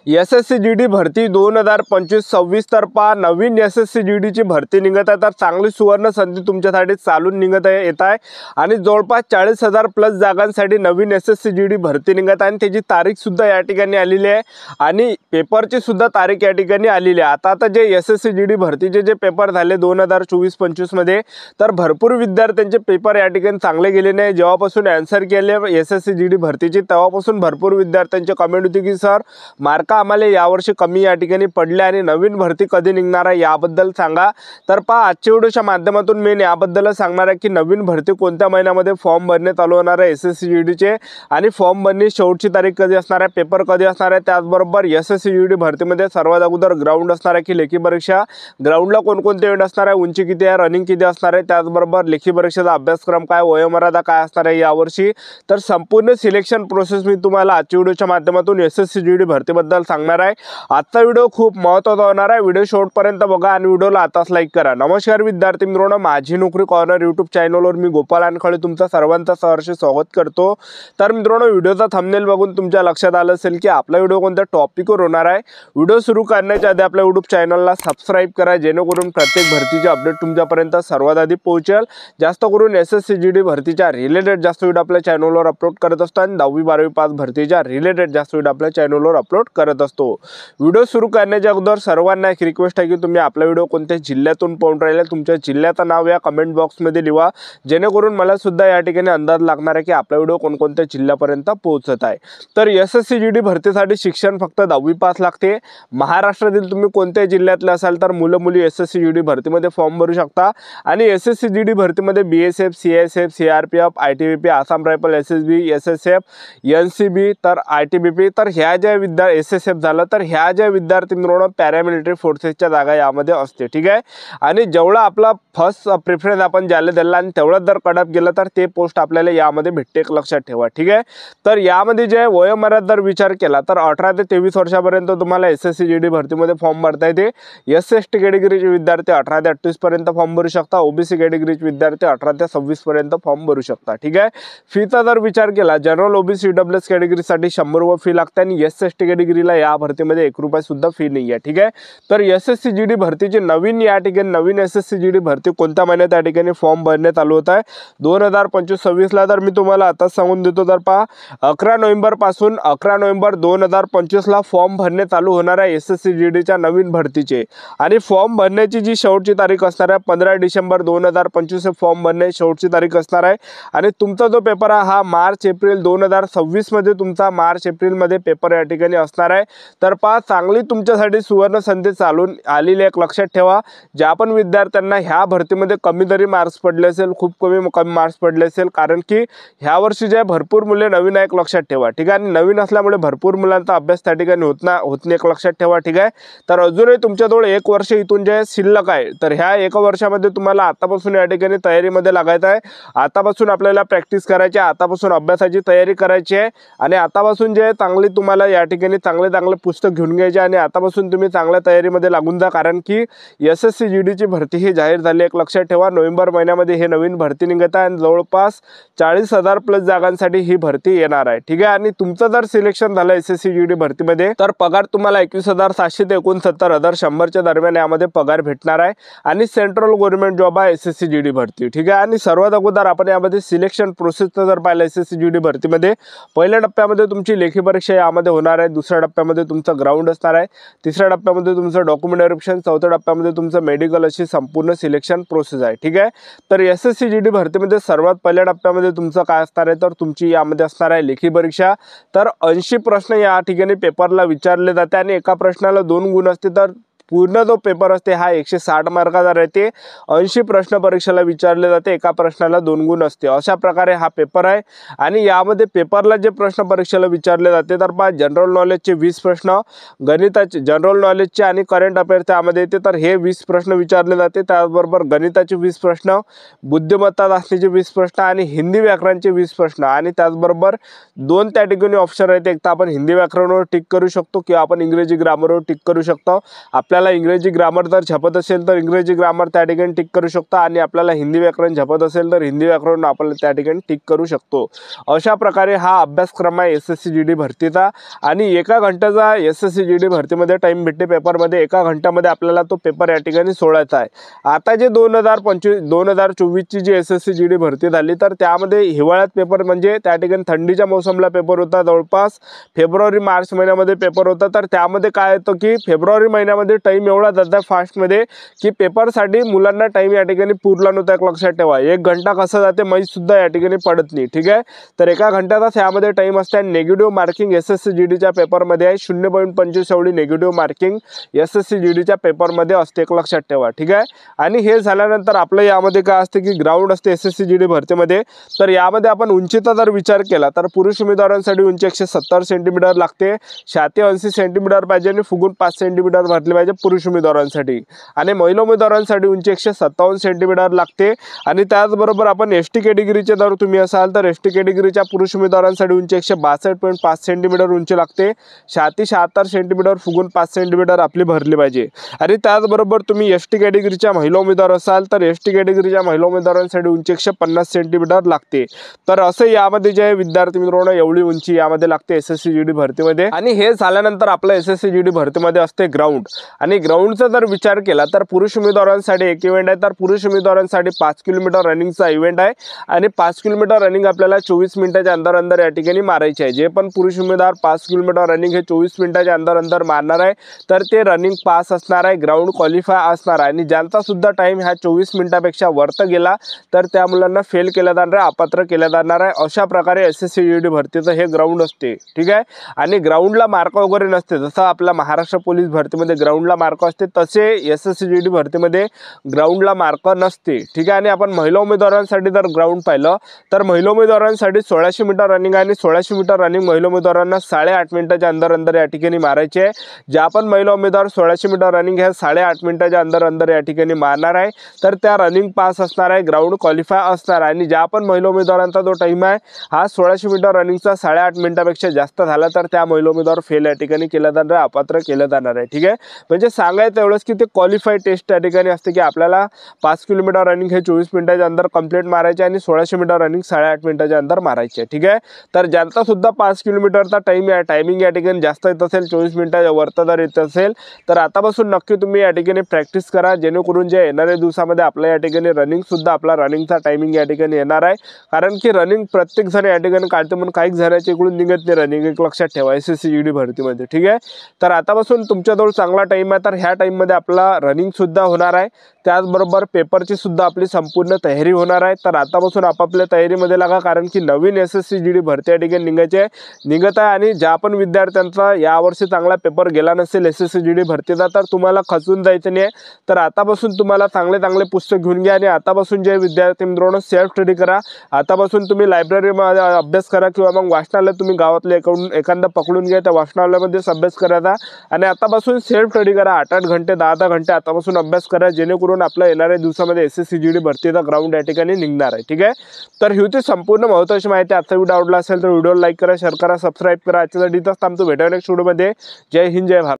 SSC GD भरती 2025-26 तर पहा नवीन एसएससी जीडीची भरती निघत आहे। तर चांगली सुवर्ण संधी तुमच्यासाठी चालून निघत आहे येत आहे आणि जवळपास 40,000 प्लस जागांसाठी नवीन एसएससी जीडी भरती निघत आहे आणि त्याची तारीख सुद्धा या ठिकाणी आलेली आहे आणि पेपरची सुद्धा तारीख या ठिकाणी आलेली आहे। आता जे एसएससी जीडी भरतीचे जे पेपर झाले 2024-25 मध्ये तर भरपूर विद्यार्थ्यांचे पेपर या ठिकाणी चांगले गेले नाही। जेव्हापासून आन्सर केले एसएससी जीडी भरतीची तेव्हापासून भरपूर विद्यार्थ्यांचे कमेंट होती की सर मार्क आम्हाला यावर्षी कमी या ठिकाणी पडले आणि नवीन भरती कधी निघणार आहे याबद्दल सांगा। तर पहा आजच्या व्हिडिओच्या माध्यमातून मी याबद्दल सांगणार आहे की नवीन भरती कोणत्या महिन्यामध्ये फॉर्म भरणे चालू होणार आहे एसएससी जीडीचे आणि फॉर्म भरणे शेवटची तारीख कधी असणार आहे, पेपर कधी असणार आहे, त्याचबरोबर एसएससी जीडी भरतीमध्ये सर्वात अगोदर ग्राउंड असणार आहे की लेखी परीक्षा, ग्राउंडला कोणकोणते इव्हेंट असणार आहे, उंची किती आहे, रनिंग किती असणार आहे, त्याचबरोबर लेखी परीक्षेचा अभ्यासक्रम काय, वयोमर्यादा काय असणार आहे यावर्षी। तर संपूर्ण सिलेक्शन प्रोसेस मी तुम्हाला आजच्या व्हिडिओच्या माध्यमातून एसएससी जीडी भरतीबद्दल सांगणार आहे। आजचा व्हिडिओ खूप महत्त्वाचा होणार आहे, व्हिडिओ शेवटपर्यंत बघा आणि व्हिडिओला आताच लाईक करा। नमस्कार विद्यार्थी मित्रांनो, माझी नोकरी कॉर्नर यूट्यूब चॅनलवर मी गोपाल अनखळे तुमचं सर्वांचं सहर्ष स्वागत करतो। तर मित्रांनो व्हिडिओचा थंबनेल बघून तुमच्या लक्षात आलं असेल की आपला व्हिडिओ कोणत्या टॉपिकवर होणार आहे। व्हिडिओ सुरू करण्याच्या आधी आपल्या यूट्यूब चॅनलला सबस्क्राइब करा जेणेकरून प्रत्येक भरतीचे अपडेट तुमच्यापर्यंत सर्वात आधी पोहोचेल। जास्त करून एसएससी जीडी भरतीच्या रिलेटेड जास्त व्हिडिओ आपल्या चॅनलवर अपलोड करत असतो आणि 10वी 12वी पास भरतीच्या रिलेटेड जास्त व्हिडिओ आपल्या चॅनलवर अपलोड करत असतो। व्हिडिओ सुरू करण्याच्या अगोदर सर्वांना एक रिक्वेस्ट आहे की तुम्ही आपला व्हिडिओ कोणत्या जिल्ह्यातून पाहून राहिले तुमच्या जिल्ह्याचं नाव या कमेंट बॉक्समध्ये लिहा जेणेकरून मला सुद्धा या ठिकाणी अंदाज लागणार आहे की आपला व्हिडिओ कोणकोणत्या जिल्ह्यापर्यंत पोहोचत आहे। तर एसएससी जीडी भरतीसाठी शिक्षण फक्त 10वी पास लागते। महाराष्ट्रातील तुम्ही कोणत्या जिल्ह्यातले असाल तर मुलं मुली एसएससी जीडी भरतीमध्ये फॉर्म भरू शकता आणि एसएससी जीडी भरतीमध्ये BSF, CISF, CRPF, ITBP, Assam rifle, SSB, SSF, NCB तर आयटीबीपी तर ह्या ज्या एसएसएफ झालं तर ह्या ज्या विद्यार्थी मिळवणं पॅरामिलिटरी फोर्सेसच्या जागा यामध्ये असते, ठीक आहे। आणि जेवढा आपला फर्स्ट प्रेफरन्स आपण ज्याला दिला आणि तेवढं जर कडप गेलं तर ते पोस्ट आपल्याला यामध्ये भेटते, एक लक्षात ठेवा, ठीक आहे। तर यामध्ये जे वयोमर्यादा जर विचार केला तर 18 ते 23 वर्षापर्यंत तुम्हाला एसएससी जीडी भरतीमध्ये फॉर्म भरता येते। एससी कॅटेगरीचे विद्यार्थी 18 ते 38 पर्यंत फॉर्म भरू शकता, ओबीसी कॅटेगरीचे विद्यार्थी 18 ते 26 पर्यंत फॉर्म भरू शकता, ठीक आहे। फीचा जर विचार केला जनरल ओबीसी ईडब्ल्यूएस कॅटेगरीसाठी 100 रुपये फी लागते आणि एससी कॅटेगरीला या भरतीमध्ये 1 रुपया सुद्धा फी नाही आहे, ठीक आहे। तर एसएससी जीडी भरतीची नवीन या ठिकाणी नवीन एसएससी जीडी भरती कोणत्या महिन्यात या ठिकाणी फॉर्म भरणे चालू होत आहे 2025-26 ला। तर मी तुम्हाला आता सांगून देतो, तर पहा 11 नोव्हेंबर पासून 11 नोव्हेंबर 2025 ला फॉर्म भरणे चालू होणार आहे एसएससी जीडीच्या नवीन भरतीचे आणि फॉर्म भरण्याची जी शेवटची तारीख असणार आहे 15 डिसेंबर 2025 फॉर्म भरणे शेवटची तारीख असणार आहे आणि तुमचा जो पेपर आहे हा मार्च-एप्रिल 2026 मध्ये तुमचा मार्च-एप्रिल मध्ये पेपर या ठिकाणी असणार आहे। तर पहा चांगली तुमच्यासाठी सुवर्ण संधी चालून आलेली एक लक्षात ठेवा। ज्या पण विद्यार्थ्यांना ह्या भरतीमध्ये कमी तरी मार्क्स पडले असेल, खूप कमी मार्क्स पडले असेल, कारण की ह्या वर्षी जे भरपूर मुले नवीन आहे एक लक्षात ठेवा, ठीक आहे। आणि नवीन असल्यामुळे भरपूर मुलांचा अभ्यास त्या ठिकाणी होत नाही एक लक्षात ठेवा, ठीक आहे। तर अजूनही तुमच्याजवळ 1 वर्ष इथून जे शिल्लक आहे तर ह्या 1 वर्षामध्ये तुम्हाला आतापासून या ठिकाणी तयारीमध्ये लागायचं आहे। आतापासून आपल्याला प्रॅक्टिस करायची आहे, आतापासून अभ्यासाची तयारी करायची आहे आणि आतापासून जे चांगली तुम्हाला या ठिकाणी चांगले पुस्तक घेऊन घ्यायचे आणि आतापासून तुम्ही चांगल्या तयारीमध्ये लागून जा, कारण की एसएससी जीडीची भरती ही जाहीर झाली एक लक्षात ठेवा। नोव्हेंबर महिन्यामध्ये हे नवीन भरती निघत आहे आणि जवळपास 40,000 प्लस जागांसाठी ही भरती येणार आहे, ठीक आहे। आणि तुमचं जर सिलेक्शन झालं एसएससी जीडी भरतीमध्ये तर पगार तुम्हाला 21,700 ते 69,100च्या दरम्यान यामध्ये पगार भेटणार आहे आणि सेंट्रल गव्हर्नमेंट जॉब आहे एसएससी जीडी भरती, ठीक आहे। आणि सर्वात अगोदर आपण यामध्ये सिलेक्शन प्रोसेसचं जर पाहिलं एसएससी जीडी भरतीमध्ये पहिल्या टप्प्यामध्ये तुमची लेखी परीक्षा यामध्ये होणार आहे, दुसऱ्या टप्प्यामध्ये तुमचं ग्राउंड असणार आहे, तिसऱ्या टप्प्यामध्ये तुमचं डॉक्युमेंट व्हेरिफिकेशन, चौथ्या टप्प्यामध्ये तुमचं मेडिकल अशी संपूर्ण सिलेक्शन प्रोसेस आहे, ठीक आहे। तर एसएससी जीडी भरतीमध्ये सर्वात पहिल्या टप्प्यामध्ये तुमचं काय असणार आहे तर तुमची यामध्ये असणार आहे लेखी परीक्षा। तर 80 प्रश्न या ठिकाणी पेपरला विचारले जाते आणि एका प्रश्नाला 2 गुण असते, तर पूर्ण जो पेपर असते हा 160 मार्काचा राहते। 80 प्रश्न परीक्षेला विचारले जाते, एका प्रश्नाला 2 गुण असते, अशा प्रकारे हा पेपर आहे। आणि यामध्ये पेपरला जे प्रश्न परीक्षेला विचारले जाते तर पहा जनरल नॉलेजचे 20 प्रश्न, गणिताचे जनरल नॉलेजचे आणि करंट अफेअर्स त्यामध्ये येते, तर हे 20 प्रश्न विचारले जाते। त्याचबरोबर गणिताचे 20 प्रश्न, बुद्धिमत्ता चाचणीचे 20 प्रश्न आणि हिंदी व्याकरणचे 20 प्रश्न आणि त्याचबरोबर 2 त्या ठिकाणी ऑप्शन आहेत, एक तर आपण हिंदी व्याकरणावर टिक करू शकतो किंवा आपण इंग्रजी ग्रामरवर टिक करू शकतो। आपल्या आपल्याला इंग्रजी ग्रामर जर झेपत असेल तर इंग्रजी ग्रामर त्या ठिकाणी टिक करू शकता आणि आपल्याला हिंदी व्याकरण झेपत असेल तर हिंदी व्याकरण आपण त्या ठिकाणी टिक करू शकतो। अशा प्रकारे हा अभ्यासक्रम आहे SSC GD भरतीचा आणि एका घंट्याचा SSC GD भरतीमध्ये टाइम भेटते पेपरमध्ये। एका घंट्यामध्ये आपल्याला तो पेपर या ठिकाणी सोडायचा आहे। आता जे 2024 ची जी SSC GD भरती झाली तर त्यामध्ये हिवाळ्यात पेपर म्हणजे त्या ठिकाणी थंडीच्या मौसमला पेपर होता, जवळपास फेब्रुवारी मार्च महिन्यामध्ये पेपर होता। तर त्यामध्ये काय येतं की फेब्रुवारी महिन्यामध्ये टाइम एवढा जाता फास्टमध्ये की पेपरसाठी मुलांना टाइम या ठिकाणी पुरला नव्हता। एक लक्षात ठेवा, एक घंटा कसं जाते माहीत सुद्धा या ठिकाणी पडत नाही, ठीक आहे। तर एका घंट्याचाच यामध्ये टाइम असते। नेगेटिव्ह मार्किंग SSC GDच्या पेपरमध्ये आहे 0.25 एवढी नेगेटिव्ह मार्किंग SSC GDच्या पेपरमध्ये असते, एक लक्षात ठेवा, ठीक आहे। आणि हे झाल्यानंतर आपलं यामध्ये काय असते की ग्राउंड असते SSC GD भरतीमध्ये। तर यामध्ये आपण उंचीचा जर विचार केला तर पुरुष उमेदवारांसाठी उंची 170 सेंटीमीटर लागते, छाती 80 सेंटीमीटर पाहिजे आणि फुगून 5 सेंटीमीटर भरले पाहिजे पुरुष उमेदवारांसाठी। आणि महिला उमेदवारांसाठी उंची 157 सेंटीमीटर लागते। आणि त्याचबरोबर आपण ST कॅटेगरीचे जर तुम्ही असाल तर ST कॅटेगरीच्या पुरुष उमेदवारांसाठी उंची 162.5 सेंटीमीटर उंची लागते, छाती 76 सेंटीमीटर फुगून 5 सेंटीमीटर आपली भरली पाहिजे। आणि त्याचबरोबर तुम्ही ST कॅटेगरीच्या महिला उमेदवार असाल तर ST कॅटेगरीच्या महिला उमेदवारांसाठी उंची 150 सेंटीमीटर लागते। तर असं यामध्ये जे विद्यार्थी मित्रांनो एवढी उंची यामध्ये लागते SSC GD भरतीमध्ये। आणि हे झाल्यानंतर आपलं SSC GD भरतीमध्ये असते ग्राउंड। आणि ग्राउंडचा जर विचार केला तर पुरुष उमेदवारांसाठी एक इव्हेंट आहे, तर पुरुष उमेदवारांसाठी 5 किलोमीटर रनिंगचा इव्हेंट आहे आणि 5 किलोमीटर रनिंग आपल्याला 24 मिनिटाच्या अंदर या ठिकाणी मारायचे आहे। जे पण पुरुष उमेदवार 5 किलोमीटर रनिंग हे 24 मिनिटाच्या अंदर मारणार आहे तर ते रनिंग पास असणार आहे, ग्राउंड क्वालिफाय असणार आहे। आणि ज्यांचा सुद्धा टाइम ह्या 24 मिनिटापेक्षा वर्त गेला तर त्या मुलांना फेल केलं जाणार आहे, अपात्र केलं जाणार आहे। अशा प्रकारे SSC GD भरतीचं हे ग्राउंड असते, ठीक आहे। आणि ग्राउंडला मार्क वगैरे नसते, जसं आपला महाराष्ट्र पोलीस भरतीमध्ये ग्राउंडला मार्क असते तसे SSC GD भरतीमध्ये ग्राउंडला मार्क नसते, ठीक आहे। आणि आपण महिला उमेदवारांसाठी जर ग्राउंड पाहिलं तर महिला उमेदवारांसाठी 1600 मीटर रनिंग आणि 1600 मीटर रनिंग महिला उमेदवारांना 8.5 मिनिटाच्या अंदर या ठिकाणी मारायचे आहे। ज्या पण महिला उमेदवार 1600 मीटर रनिंग ह्या 8.5 मिनिटाच्या अंदर या ठिकाणी मारणार आहे तर त्या रनिंग पास असणार आहे, ग्राउंड क्वालिफाय असणार आहे। आणि ज्या पण महिला उमेदवारांचा जो टाइम आहे हा 1600 मीटर रनिंगचा 8.5 मिनिटापेक्षा जास्त झाला तर त्या महिला उमेदवार फेल या ठिकाणी केलं जाणार आहे, अपात्र केलं जाणार आहे, ठीक आहे। म्हणजे सांगायचं एवढंच की ते क्वालिफाय टेस्ट या ठिकाणी असते की आपल्याला 5 किलोमीटर रनिंग हे 24 मिनिटाच्या अंदर कंप्लीट मारायचे आणि 1600 मीटर रनिंग 8.5 मिनिटाच्या अंदर मारायचे, ठीक आहे। तर ज्यांचा सुद्धा 5 किलोमीटरचा टायमिंग या ठिकाणी जास्त येत असेल, 24 मिनिटाच्या वरती जर येत असेल तर आतापासून नक्की तुम्ही या ठिकाणी प्रॅक्टिस करा, जेणेकरून जे येणाऱ्या दिवसामध्ये आपल्या या ठिकाणी रनिंग सुद्धा आपला रनिंगचा टायमिंग या ठिकाणी येणार आहे। कारण की रनिंग प्रत्येक जण या ठिकाणी काढते म्हणून काही जणांच्या इकडून निघत नाही रनिंग, एक लक्षात ठेवा SSC GD भरतीमध्ये, ठीक आहे। तर आतापासून तुमच्याजवळ चांगला टाइम आहे, तर ह्या टाइममध्ये आपला रनिंग सुद्धा होणार आहे, त्याचबरोबर पेपरची सुद्धा आपली संपूर्ण तयारी होणार आहे। तर आतापासून आपापल्या तयारीमध्ये लागा, कारण की नवीन SSC GD भरती या ठिकाणी निघत आहे। आणि ज्या पण विद्यार्थ्यांचा यावर्षी चांगला पेपर गेला नसेल SSC GD भरतीचा तर तुम्हाला खचून जायचं नाही, तर आतापासून तुम्हाला चांगले पुस्तक घेऊन घ्या। आणि आतापासून जे विद्यार्थी मित्रांनो सेल्फ स्टडी करा, आतापासून तुम्ही लायब्ररीमध्ये अभ्यास करा किंवा मग वाचनालय तुम्ही गावातले एखादा पकडून घ्या, त्या वाचनालयामध्येच अभ्यास करायचा आणि आतापासून सेल्फ स्टडी करा, 8-8 घंटे 10-10 घंटे आतापासून अभ्यास करा, जेणेकरून आपल्या येणाऱ्या दिवसामध्ये SSC GD भरतीचा ग्राउंड या ठिकाणी निघणार आहे, ठीक आहे। तर ही होती संपूर्ण महत्त्वाची माहिती। आजचा व्हिडिओ आवडला असेल तर व्हिडिओला लाईक करा, शेअर करा, सबस्क्राईब करा। आजच्यासाठी इथंच थांबतो, भेटूया नेक्स्ट व्हिडिओमध्ये। जय हिंद, जय भारत।